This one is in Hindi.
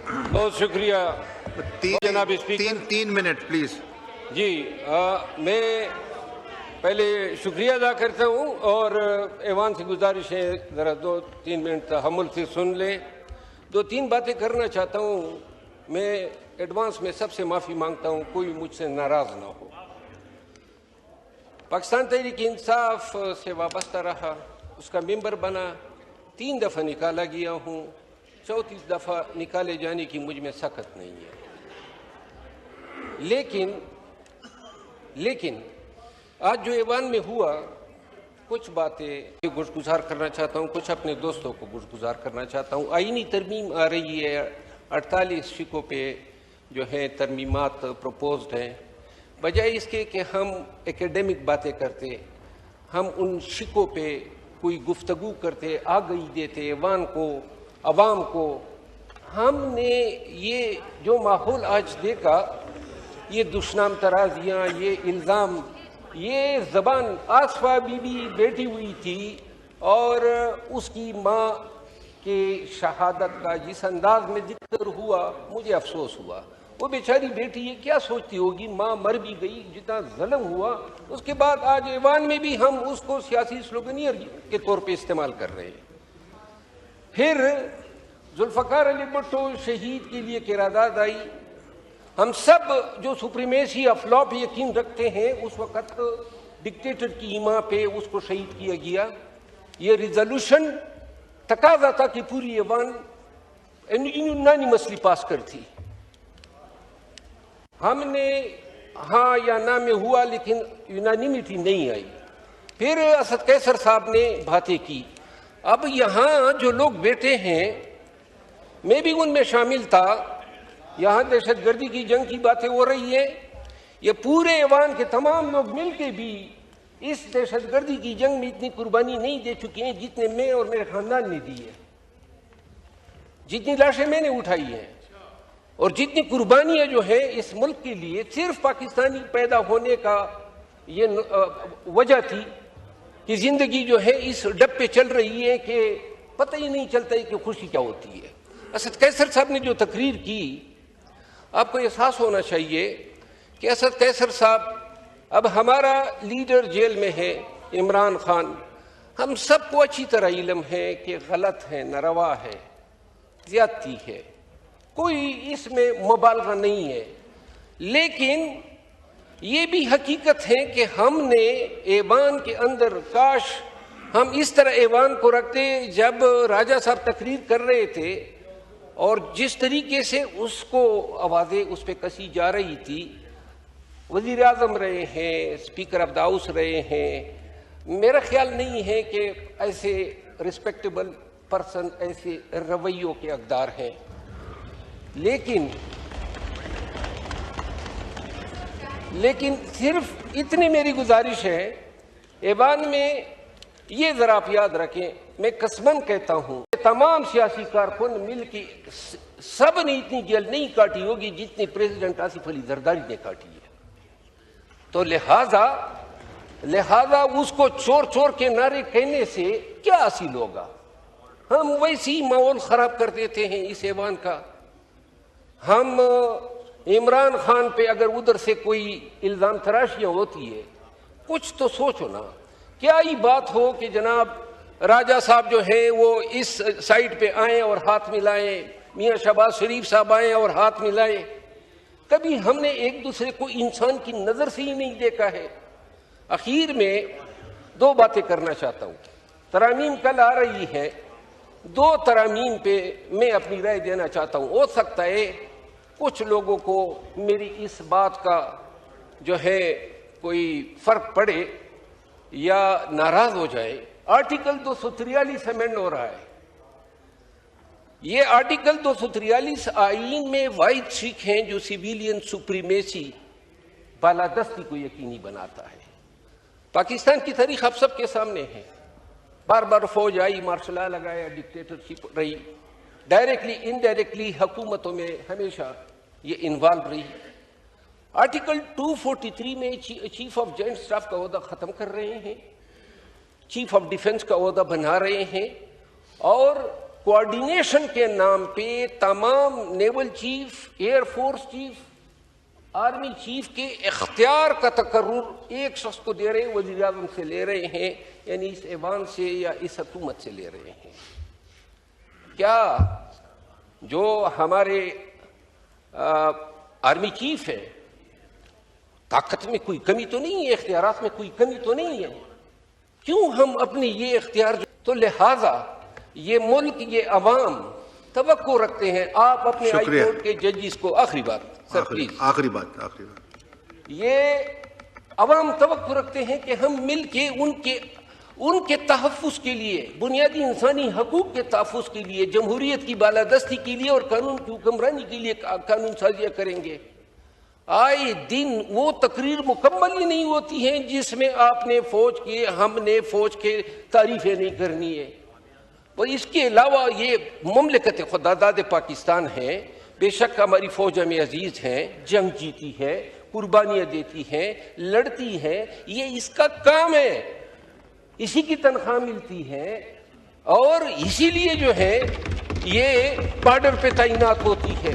बहुत शुक्रिया जनाब स्पीकर। तीन मिनट प्लीज। जी मैं पहले शुक्रिया अदा करता हूँ और ऐवान से गुजारिश है ज़रा 2-3 मिनट तहम्मुल से सुन लें। 2-3 बातें करना चाहता हूँ। मैं एडवांस में सबसे माफ़ी मांगता हूँ, कोई मुझसे नाराज़ ना हो। पाकिस्तान तहरीक इंसाफ से वाबस्ता रहा, उसका मेंबर बना, 3 दफ़ा निकाला गया हूँ, 34 दफ़ा निकाले जाने की मुझ में सख्त नहीं है। लेकिन आज जो ऐवान में हुआ, कुछ बातें गुज़ार करना चाहता हूँ, कुछ अपने दोस्तों को गुज़ार करना चाहता हूँ। आईनी तरमीम आ रही है, 48 शिकों पे जो है तरमीमात प्रपोज्ड हैं। बजाय इसके कि हम एकेडमिक बातें करते, हम उन शिकों पे कोई गुफ्तगू करते, आगाही देते ऐवान को, अवाम को। हमने ये जो माहौल आज देखा, ये दुश्मन तराजियाँ, ये इल्ज़ाम, ये ज़बान आसफा बीबी बैठी हुई थी और उसकी माँ के शहादत का जिस अंदाज में जिक्र हुआ, मुझे अफसोस हुआ। वो बेचारी बेटी ये क्या सोचती होगी, माँ मर भी गई, जितना ज़ुल्म हुआ। उसके बाद आज ऐवान में भी हम उसको सियासी स्लोगनियर के तौर पे इस्तेमाल कर रहे हैं। फिर जुल्फ़कार अली भुट्टो शहीद के लिए किरादाद आई। हम सब जो सुप्रीमेसी ऑफ लॉ पे यकीन रखते हैं, उस वक़्त डिक्टेटर की ईमा पे उसको शहीद किया गया। ये रिजोल्यूशन तकाजा था कि पूरी ऐवान यूनानिमसली पास कर थी। हमने हाँ या ना में हुआ, लेकिन यूनानिमिटी नहीं आई। फिर असद कैसर साहब ने बातें की। अब यहाँ जो लोग बैठे हैं, मैं भी उनमें शामिल था। यहाँ दहशतगर्दी की जंग की बातें हो रही है। ये पूरे ऐवान के तमाम लोग मिलके भी इस दहशतगर्दी की जंग में इतनी कुर्बानी नहीं दे चुके हैं जितने मैं और मेरे खानदान ने दी है, जितनी लाशें मैंने उठाई हैं और जितनी कुर्बानियां जो है इस मुल्क के लिए सिर्फ पाकिस्तानी पैदा होने का ये वजह थी कि जिंदगी जो है इस डब पे चल रही है कि पता ही नहीं चलता है कि खुशी क्या होती है। असद कैसर साहब ने जो तकरीर की, आपको एहसास होना चाहिए कि असद कैसर साहब, अब हमारा लीडर जेल में है इमरान खान। हम सबको अच्छी तरह इल्म है कि गलत है, नारवा है, ज्यादती है, कोई इसमें मुबालगा नहीं है। लेकिन ये भी हकीकत है कि हमने ऐवान के अंदर, काश हम इस तरह ऐवान को रखते। जब राजा साहब तकरीर कर रहे थे और जिस तरीके से उसको आवाज़ें उस पर कसी जा रही थी, वज़ीर आज़म रहे हैं, स्पीकर ऑफ द हाउस रहे हैं, मेरा ख्याल नहीं है कि ऐसे रिस्पेक्टेबल पर्सन ऐसे रवैयों के हकदार हैं। लेकिन सिर्फ इतनी मेरी गुजारिश है, ऐवान में ये ज़रा आप याद रखें, मैं कसमन कहता हूँ, तमाम सियासी कारकुन मिल के सब ने इतनी जेल नहीं काटी होगी जितनी प्रेसिडेंट आसिफ अली जरदारी ने काटी है। तो लिहाजा उसको चोर चोर के नारे कहने से क्या हासिल होगा। हम वैसे ही माहौल खराब कर देते हैं इस ऐवान का। हम इमरान खान पे अगर उधर से कोई इल्ज़ाम तराशियाँ होती है, कुछ तो सोचो ना। क्या ही बात हो कि जनाब राजा साहब जो है वो इस साइड पे आए और हाथ मिलाएं, मियाँ शहबाज शरीफ साहब आए और हाथ मिलाएं। कभी हमने एक दूसरे को इंसान की नज़र से ही नहीं देखा है। आखिर में 2 बातें करना चाहता हूँ। तरामीम कल आ रही है, 2 तरामीम पे मैं अपनी राय देना चाहता हूँ। हो सकता है कुछ लोगों को मेरी इस बात का जो है कोई फ़र्क पड़े या नाराज़ हो जाए। आर्टिकल 243 अमेंड हो रहा है। ये आर्टिकल 243 आईन में वाहिद सीख हैं जो सिविलियन सुप्रीमेसी, बालादस्ती को यकीनी बनाता है। पाकिस्तान की तारीख आप सबके सामने है। बार बार फौज आई, मार्शल लॉ लगाया, डिक्टेटरशिप रही, डायरेक्टली इनडायरेक्टली हुकूमतों में हमेशा ये इन्वॉल्व रही। आर्टिकल 243 में चीफ ऑफ जॉइंट स्टाफ का ओहदा ख़त्म कर रहे हैं, चीफ ऑफ डिफेंस का ओहदा बना रहे हैं और कोऑर्डिनेशन के नाम पे तमाम naval chief, air force chief, army chief के इख्तियार का तकर्रुर एक शख्स को दे रहे हैं, वज़ीर आज़म से ले रहे हैं, यानी इस ऐवान से या इस हुकूमत से ले रहे हैं। क्या जो हमारे आर्मी चीफ है, ताकत में कोई कमी तो नहीं है, इख्तियारात में कोई कमी तो नहीं है? क्यों हम अपने ये इख्तियार, तो लिहाजा ये मुल्क, ये अवाम तवक्को रखते हैं। आप अपने हाई कोर्ट के जजेस को, आखिरी बात सर प्लीज, आखिरी बात, ये अवाम तवक्को रखते हैं कि हम मिल के उनके तहफ़्फ़ुज़ के लिए, बुनियादी इंसानी हकूक़ के तहफ़्फ़ुज़ के लिए, जमहूरियत की बालादस्ती के लिए और कानून की हुक्मरानी के लिए कानून साजियाँ करेंगे। आए दिन वो तकरीर मुकम्मल ही नहीं होती हैं जिसमें आपने हमने फौज के तारीफ़ें नहीं करनी है। और इसके अलावा ये मुमलिकत खुदादाद पाकिस्तान है, बेशक हमारी फ़ौज हमें अजीज़ हैं, जंग जीती है, कुर्बानियाँ देती हैं, लड़ती हैं, ये इसका काम है, इसी की तनख्वाह मिलती है और इसीलिए जो है ये बॉर्डर पे तैनात होती है।